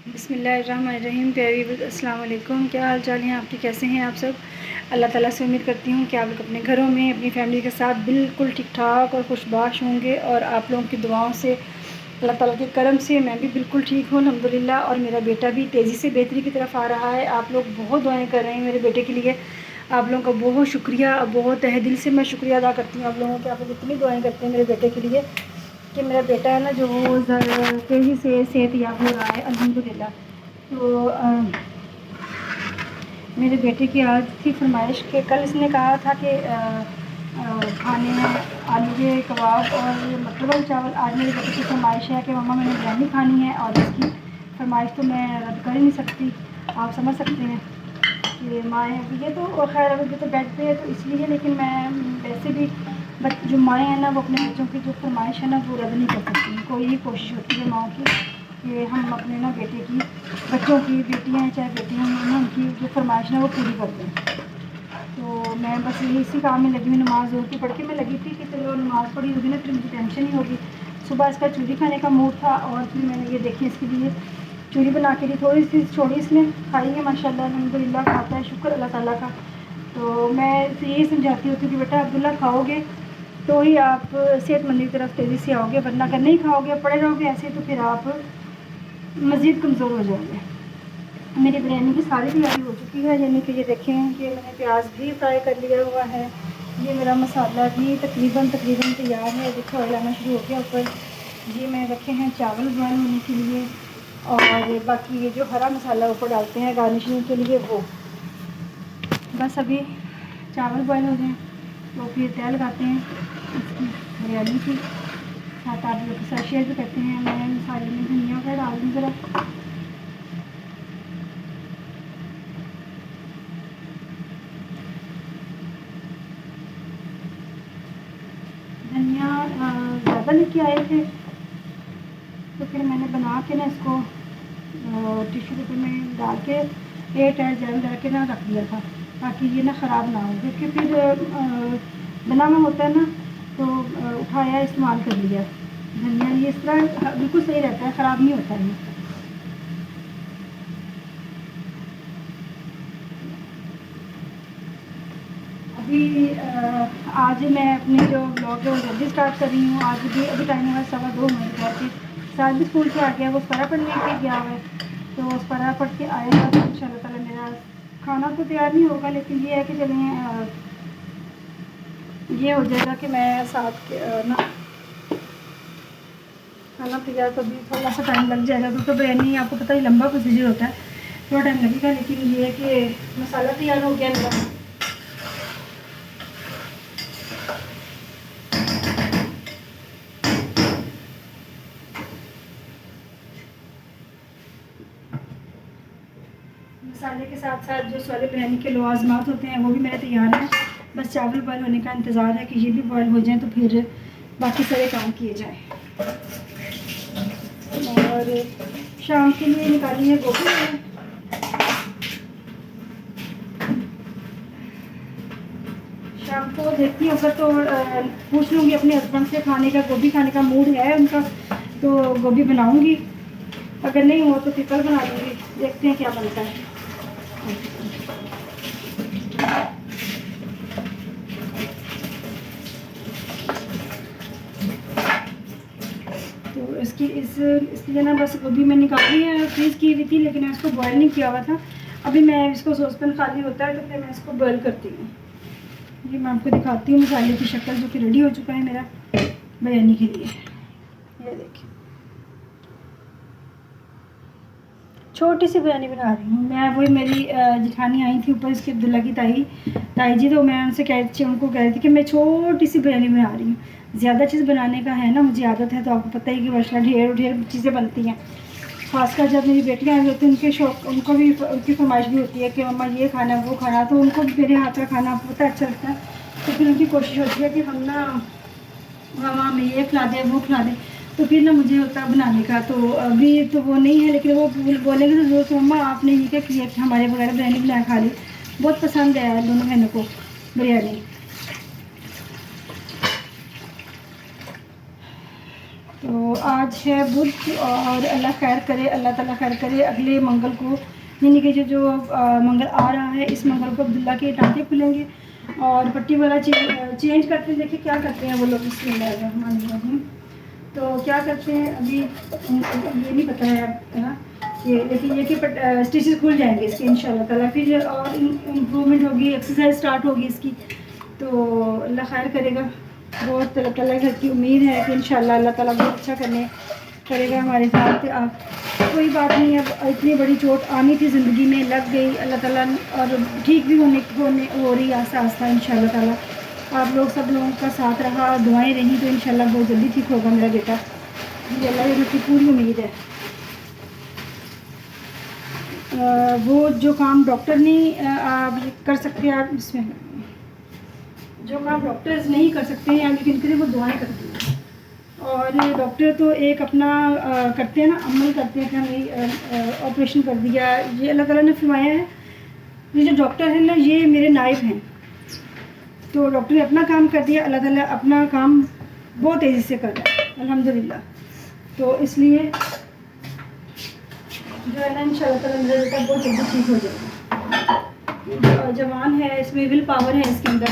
बिस्मिल्लाहिर्रहमानिर्रहीम। प्यारी अस्सलाम वालेकुम। क्या हाल चाल हैं आपके, कैसे हैं आप सब? अल्लाह ताला से उम्मीद करती हूँ कि आप लोग अपने घरों में अपनी फैमिली के साथ बिल्कुल ठीक ठाक और खुशबाश होंगे। और आप लोगों की दुआओं से, अल्लाह ताला के करम से मैं भी बिल्कुल ठीक हूँ अल्हम्दुलिल्लाह। और मेरा बेटा भी तेज़ी से बेहतरी की तरफ आ रहा है। आप लोग बहुत दुआएँ कर रहे हैं मेरे बेटे के लिए। आप लोगों का बहुत शुक्रिया, बहुत तहे दिल से मैं शुक्रिया अदा करती हूँ आप लोगों के। आप लोग इतनी दुआएँ करते हैं मेरे बेटे के लिए कि मेरा बेटा है ना जो वो तेज़ी से सेहतयाब हो रहा है अल्हम्दुलिल्लाह। तो मेरे बेटे की आज थी फरमाइश कि कल इसने कहा था कि खाने में आलू के कबाब और मटर चावल। आज मेरे बेटे की फरमाइश है कि मम्मा मैंने बिरयानी खानी है, और इसकी फरमाइश तो मैं रद्द कर ही नहीं सकती। आप समझ सकते हैं कि माएँ अभी, ये तो खैर अभी तो बेड पे है तो इसलिए, लेकिन मैं वैसे भी जो माएँ हैं ना वो अपने बच्चों की जो फरमाइश है ना वो रद्द नहीं कर सकती। कोई यही कोशिश होती है माओ की कि हम अपने ना बेटे की, बच्चों की, बेटियाँ हैं चाहे बेटियाँ हैं ना, उनकी जो फरमाइश है वो पूरी कर दें। तो मैं बस यही इसी काम में लगी हुई, नमाज़ जोर की पढ़ के मैं लगी थी कि चलो नमाज़ पढ़ी होगी ना फिर मुझे टेंशन नहीं होगी। सुबह इसका चूरी खाने का मूड था और फिर मैंने ये देखी इसके लिए चूरी बना के दी। थोड़ी सी छोड़ी इसने खाई है माशाल्लाह अल्हम्दुलिल्लाह, खाता है, शुक्र अल्लाह ताला का। तो मैं इसे यही समझाती होती हूँ कि बेटा अब्दुल्ला खाओगे तो ही आप सेहतमंदी की तरफ तेज़ी से आओगे, वरना अगर नहीं खाओगे पड़े रहोगे ऐसे तो फिर आप मज़ीद कमज़ोर हो जाओगे। मेरी बिरयानी की सारी तैयारी हो चुकी है, यानी कि ये देखें कि मैंने प्याज भी फ्राई कर लिया हुआ है। ये मेरा मसाला भी तकरीबन तैयार है। देखो ऑयल आना शुरू हो गया ऊपर। ये मैं रखे हैं चावल बॉयल होने के लिए, और बाकी ये जो हरा मसाला ऊपर डालते हैं गार्निशिंग के लिए वो। बस अभी चावल बॉयल हो जाएँ तो फिर तय लगाते हैं इसकी बिरयानी की। साथ आप लोग के साथ शेयर भी करते हैं। मैं मसाले में धनिया का डाल दूँ ज़रा, धनिया ज़्यादा लेके आए थे तो फिर मैंने बना के ना इसको टिश्यू पेपर में डाल के एयर टाइट जैम डाल के ना रख दिया था ताकि ये ना ख़राब ना हो, क्योंकि फिर बना हुआ होता है ना तो उठाया इस्तेमाल कर लिया। धनिया ये इस तरह बिल्कुल सही रहता है, ख़राब नहीं होता है। अभी आज मैं अपनी जो ब्लॉग है वो जल्दी स्टार्ट कर रही हूँ। आज भी अभी टाइम हुआ 2:15 मेरे ख्याल से। साथ भी स्कूल से आ गया, वो परा पढ़ने के गया हुआ है, तो उस परा पढ़ के आएगा तो इंशाल्लाह ताला मेरा खाना तो तैयार नहीं होगा, लेकिन ये है कि चलें ये हो जाएगा कि मैं साथ ना खाना तैयार तो भी थोड़ा सा टाइम लग जाएगा, क्योंकि बिरयानी आपको पता ही लंबा प्रोसीजर होता है, थोड़ा टाइम लगेगा। लेकिन ये है कि मसाला तैयार हो गया मेरा। मसाले के साथ साथ जो सारे बिरयानी के लवाजमात होते हैं वो भी मेरे तैयार हैं। बस चावल बॉयल होने का इंतज़ार है कि ये भी बॉयल हो जाएं तो फिर बाकी सारे काम किए जाएं। और शाम के लिए निकाली है गोभी मैंने। शाम को देखती हूँ अगर तो पूछ लूँगी अपने हस्बैंड से, खाने का गोभी खाने का मूड है उनका तो गोभी बनाऊँगी, अगर नहीं हुआ तो फिर कल बना लूँगी। देखते हैं क्या बनता है। तो इसकी जो ना बस गोभी मैं निकाली है, फ्रीज़ की हुई थी लेकिन मैं इसको बॉयल नहीं किया हुआ था। अभी मैं इसको सॉसपैन खाली होता है तो फिर मैं इसको बॉयल करती हूँ। ये मैं आपको दिखाती हूँ मसाले की शक्ल, जो कि रेडी हो चुका है मेरा बिरयानी के लिए। ये देखिए छोटी सी बिरयानी बना रही हूँ मैं। वही मेरी जिठानी आई थी ऊपर, इसकी अब्दुल्ला की ताई जी, तो मैं उनसे उनको कह रही थी कि मैं छोटी सी बिरयानी बना रही हूँ। ज़्यादा चीज़ बनाने का है ना मुझे आदत है, तो आपको पता ही कि माशाल्लाह ढेर चीज़ें बनती हैं। खासकर जब मेरी बेटियाँ आई होती हैं उनके शौक, उनको भी उनकी फरमाइश भी होती है कि मम्मा ये खाना वो खाना, तो उनको मेरे हाथ का खाना पता अच्छा लगता है। तो फिर उनकी कोशिश होती है कि हम ना मम्मा हमें ये खिला दें वो खिला दें, तो फिर ना मुझे होता है बनाने का। तो अभी तो वो नहीं है, लेकिन वो बोलेंगे तो ज़रूर कि मम्मा आपने ये क्या किया कि हमारे वगैरह बिरयानी बनाया खा ली। बहुत पसंद है दोनों बहनों को बिरयानी। तो आज है बुध और अल्लाह खैर करे, अल्लाह ताला खैर करे। अगले मंगल को यानी कि जो मंगल आ रहा है, इस मंगल को अब्दुल्ला के टाँके खुलेंगे और पट्टी वाला चेंज करते हैं। देखिए क्या करते हैं वो लोग, बिस्मिल्लाहिर्रहमानिर्रहीम। तो क्या करते हैं अभी ये नहीं पता है ये, लेकिन ये कि स्टिचेस खुल जाएंगे इसके इंशाल्लाह ताला, फिर और इम्प्रूवमेंट होगी, एक्सरसाइज स्टार्ट होगी इसकी। तो अल्लाह खैर करेगा। बहुत अल्लाह ताला की उम्मीद है कि इंशाल्लाह अल्लाह ताला बहुत अच्छा करेगा हमारे साथ। कोई बात नहीं, अब इतनी बड़ी चोट आनी थी ज़िंदगी में, लग गई, अल्लाह ताला और ठीक भी हो रही आस्ता आस्ता इंशाल्लाह ताला। आप लोग सब लोगों का साथ रहा, दुआएं रही, तो इंशाल्लाह बहुत जल्दी ठीक होगा मेरा बेटा। मुझे अल्लाह की पूरी उम्मीद है। वो जो काम डॉक्टर नहीं आप कर सकते, आप इसमें जो काम डॉक्टर्स नहीं कर सकते हैं, आप लेकिन करें वो दुआएं करती हैं। और डॉक्टर तो एक अपना करते हैं ना, अमल करते हैं कि हमें ऑपरेशन कर दिया, ये अल्लाह ताला ने फरमाया है। ये जो डॉक्टर है ना, ये मेरे नाइब हैं। तो डॉक्टर ने अपना काम कर दिया, अल्लाह ताला अपना काम बहुत तेज़ी से कर रहा है अल्हम्दुलिल्लाह। तो इसलिए जो है ना इंशाल्लाह ताला मेरा बेटा बहुत जल्दी ठीक हो जाएगा। जवान है, इसमें विल पावर है इसके अंदर,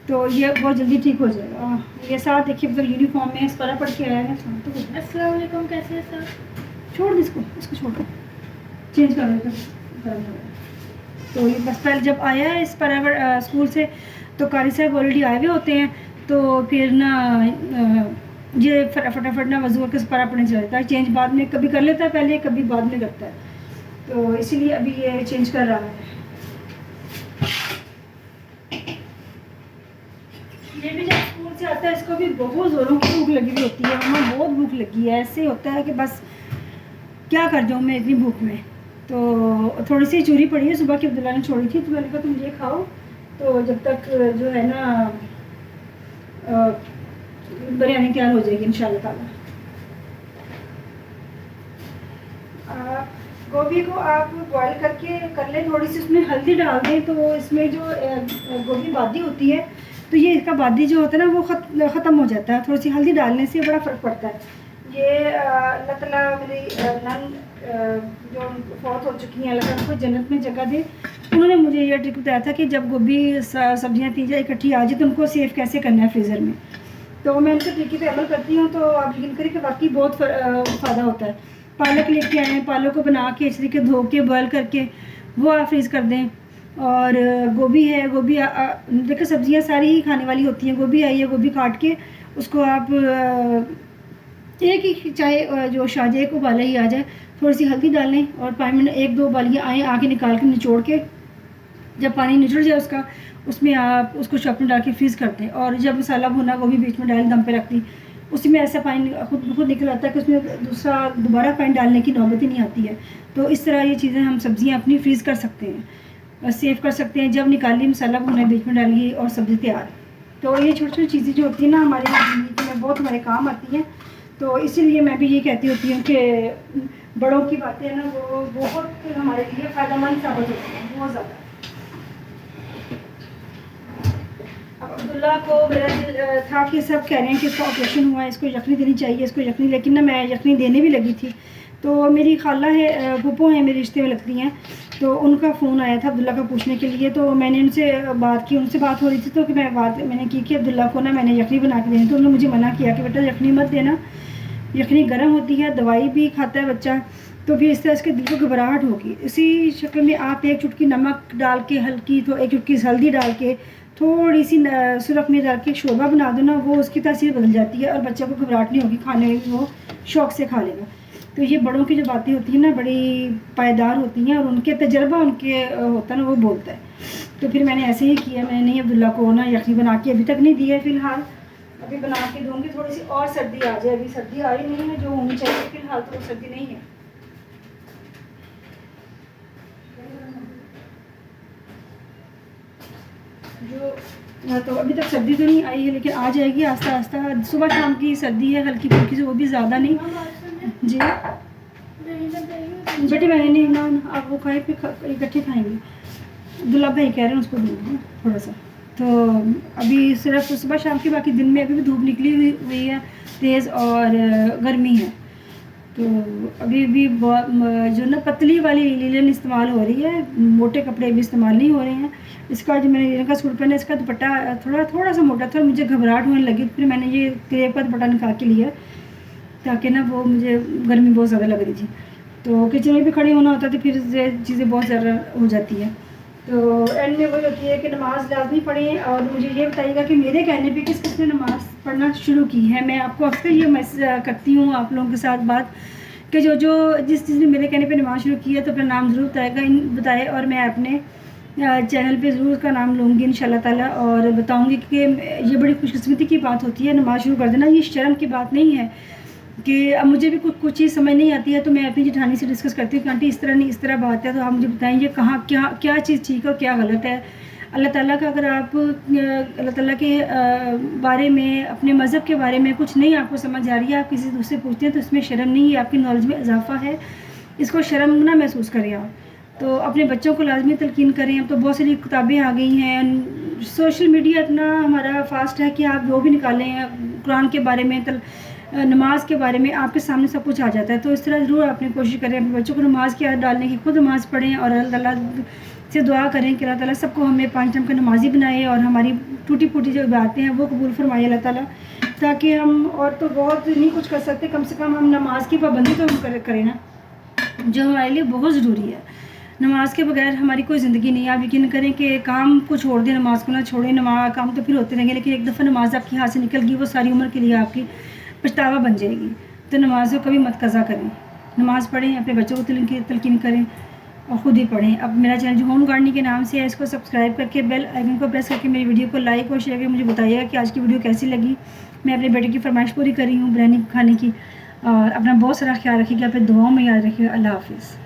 तो ये बहुत जल्दी ठीक हो जाएगा। ये साथ देखिए मतलब यूनिफॉर्म में इस पर पढ़ के आया है। अस्सलाम वालेकुम, कैसे है सर? छोड़ दे इसको छोड़ दो, चेंज कर देगा। तो ये बस पहले जब आया है इस पर स्कूल से, तो कारी साहब ऑलरेडी आए हुए होते हैं, तो फिर ना ये फटाफट ना वजू के सपारा पड़ने चला जाता है। चेंज बाद में कभी कर लेता है, पहले कभी बाद में करता है, तो इसीलिए अभी ये चेंज कर रहा है। ये भी जब स्कूल से आता है, इसको भी बहुत ज़ोरों की भूख लगी हुई होती है। वहाँ बहुत भूख लगी है, ऐसे होता है कि बस क्या कर जाऊँ मैं इतनी भूख में। तो थोड़ी सी चूरी पड़ी है, सुबह की अब्दुल्ला ने छोड़ी थी, तो मैंने कहा तुम ये खाओ, तो जब तक जो है ना बिरयानी तैयार हो जाएगी इंशाल्लाह ताला। गोभी को आप बॉईल करके कर लें, थोड़ी सी उसमें हल्दी डाल दें, तो इसमें जो गोभी बादी होती है, तो ये इसका बादी जो होता है ना वो ख़त्म हो जाता है। थोड़ी सी हल्दी डालने से बड़ा फ़र्क पड़ता है। ये अल्लाह ताला मेरी नन जो फौत हो चुकी हैं, अल्लाह ताला उनको जन्नत में जगह दे, उन्होंने मुझे ये ट्रिक बताया था कि जब गोभी सब्जियाँ तीन इकट्ठी आ जाए तो उनको सेव कैसे करना है फ्रीज़र में। तो मैं उनके तरीके पे अमल करती हूँ, तो आप यकीन करें कि वाकई बहुत फ़ायदा होता है। पालक लेके आए हैं, पालक को बना के इस तरीके धो के बॉयल करके वो आप फ्रीज़ कर दें। और गोभी है, गोभी देखो सब्जियाँ सारी ही खाने वाली होती हैं। गोभी आई है, गोभी काट के उसको आप एक ही चाहे जो शाजे एक उबाला ही आ जाए, थोड़ी सी हल्दी डालें और 5 मिनट 1-2 उबालियाँ आए, आके निकाल के निचोड़ के जब पानी निचड़ जाए उसका, उसमें आप उसको चॉप में डाल के फ्रीज़ कर दें। और जब मसाला भुना गोभी बीच में डाल दम पे रख दी, उसी में ऐसा पानी खुद निकल आता है कि उसमें दोबारा पानी डालने की नौबत ही नहीं आती है। तो इस तरह ये चीज़ें हम सब्ज़ियाँ अपनी फ्रीज़ कर सकते हैं, सेव कर सकते हैं। जब निकाली मसाला भुना बीच में डालिए और सब्ज़ी तैयार। तो ये छोटी छोटी चीज़ें जो होती हैं ना हमारी ज़िंदगी में बहुत हमारे काम आती हैं। तो इसीलिए मैं भी ये कहती होती हूँ कि बड़ों की बातें ना वो बहुत हमारे लिए फ़ायदेमंद साबित होती हैं, बहुत ज़्यादा। अब अब्दुल्ला को मेरा दिल था कि सब कह रहे हैं कि इसका ऑपरेशन हुआ है, इसको यखनी देनी चाहिए, इसको यखनी, लेकिन ना मैं यखनी देने भी लगी थी। तो मेरी खाला है, फूफो हैं, मेरे रिश्ते में लगती हैं, तो उनका फ़ोन आया था अब्दुल्ला का पूछने के लिए। तो मैंने उनसे बात की, उनसे बात हो रही थी, तो कि मैंने की कि अब्दुल्ला को ना मैंने यखनी बना के देनी। तो उन्होंने मुझे मना किया कि बेटा यखनी मत देना, यखनी गर्म होती है, दवाई भी खाता है बच्चा, तो फिर इस तरह इसके दिल को घबराहट होगी। इसी शक्ल में आप 1 चुटकी नमक डाल के हल्की, तो 1 चुटकी हल्दी डाल के थोड़ी सी सुरख में डाल के शोरबा बना दो ना, वो उसकी तासीर बदल जाती है और बच्चे को घबराहट नहीं होगी, खाने में वो शौक़ से खा लेगा। तो ये बड़ों की जो बातें होती हैं ना बड़ी पायदार होती हैं, और उनके तजर्बा उनके होता है ना वो बोलता है। तो फिर मैंने ऐसे ही किया, मैंने नहीं अब्दुल्ला को ना यखनी बना के अभी तक नहीं दी है फ़िलहाल, अभी बना के दूँगी। थोड़ी सी और सर्दी आ जाए, अभी सर्दी आई नहीं है जो होनी चाहिए, फ़िलहाल तो वो सर्दी नहीं है। जो तो अभी तक सर्दी तो नहीं आई है, लेकिन आ जाएगी आस्ता आस्ता। सुबह शाम की सर्दी है हल्की फुल्की से, वो भी ज़्यादा नहीं जी। बेटे मैंने नहीं ना, आप वो खाए फिर इकट्ठे खाएंगे। अब्दुल्ला भाई कह रहे हैं उसको दूँगी थोड़ा सा। तो अभी सिर्फ सुबह शाम की, बाकी दिन में अभी भी धूप निकली हुई है तेज़ और गर्मी है। तो अभी भी जो ना पतली वाली लीलन इस्तेमाल हो रही है, मोटे कपड़े भी इस्तेमाल नहीं हो रहे हैं। इसका जो मैंने लीलन का सूट पहना, इसका दुपट्टा थोड़ा सा मोटा था, मुझे घबराहट होने लगी, फिर मैंने ये क्रेप का दुपट्टा निकाल के लिया ताकि ना वो मुझे गर्मी बहुत ज़्यादा लग रही थी। तो किचन में भी खड़े होना होता तो फिर चीज़ें बहुत ज़्यादा हो जाती है। तो एंड में वही होती है कि नमाज़ लाजमी पढ़ें। और मुझे ये बताइएगा कि मेरे कहने पे किस किसने नमाज़ पढ़ना शुरू की है। मैं आपको अक्सर ये मैसेज करती हूँ आप लोगों के साथ बात कि जो जिस चीज़ ने मेरे कहने पे नमाज़ शुरू की है तो अपना नाम ज़रूर बताए और मैं अपने चैनल पे ज़रूर उसका नाम लूँगी इंशाल्लाह ताला, और बताऊँगी कि ये बड़ी खुशकिस्मती की बात होती है नमाज़ शुरू कर देना। ये शर्म की बात नहीं है कि अब मुझे भी कुछ चीज़ समझ नहीं आती है तो मैं अपनी जेठानी से डिस्कस करती हूँ कि आंटी इस तरह नहीं इस तरह बात है, तो आप मुझे बताएंगे कहाँ क्या चीज़ ठीक है और क्या गलत है। अल्लाह ताला का अगर आप अल्लाह ताला के बारे में, अपने मज़हब के बारे में कुछ नहीं आपको समझ आ रही है, आप किसी दूसरे पूछते हैं तो इसमें शर्म नहीं है, आपकी नॉलेज में इजाफा है, इसको शर्म ना महसूस करें आप। तो अपने बच्चों को लाजमी तलकीन करें। अब तो बहुत सारी किताबें आ गई हैं, सोशल मीडिया इतना हमारा फास्ट है कि आप जो भी निकालें कुरान के बारे में, नमाज के बारे में आपके सामने सब कुछ आ जाता है। तो इस तरह ज़रूर अपनी कोशिश करें अपने बच्चों को नमाज की आदत डालने की, खुद नमाज़ पढ़ें और अल्लाह ताला से दुआ करें कि अल्लाह ताला सबको हमें 5 टाइम का नमाजी बनाए और हमारी टूटी फूटी जो बातें हैं वो कबूल फरमाए अल्लाह ताला, ताकि हम और तो बहुत नहीं कुछ कर सकते, कम से कम हम नमाज की पाबंदी तो हम करें ना, जो हमारे लिए बहुत ज़रूरी है। नमाज के बगैर हमारी कोई ज़िंदगी नहीं है। आप यकीन करें कि काम को छोड़ दें, नमाज को ना छोड़ें। नमाज काम तो फिर होते रहेंगे, लेकिन एक दफ़ा नमाज आपके हाथ से निकल गई वो सारी उम्र के लिए आपकी पछतावा बन जाएगी। तो नमाज को कभी मत कज़ा करें, नमाज़ पढ़ें, अपने बच्चों को तलकीन करें और ख़ुद ही पढ़ें। अब मेरा चैनल जो होम गार्डनिंग के नाम से है, इसको सब्सक्राइब करके बेल आइकन को प्रेस करके मेरी वीडियो को लाइक और शेयर करके मुझे बताइएगा कि आज की वीडियो कैसी लगी। मैं अपने बेटे की फरमाइश पूरी कर रही हूँ बिरयानी खाने की। और अपना बहुत सारा ख्याल रखिएगा, अपने दुआओं में याद रखिएगा। अल्लाह हाफ़िज़।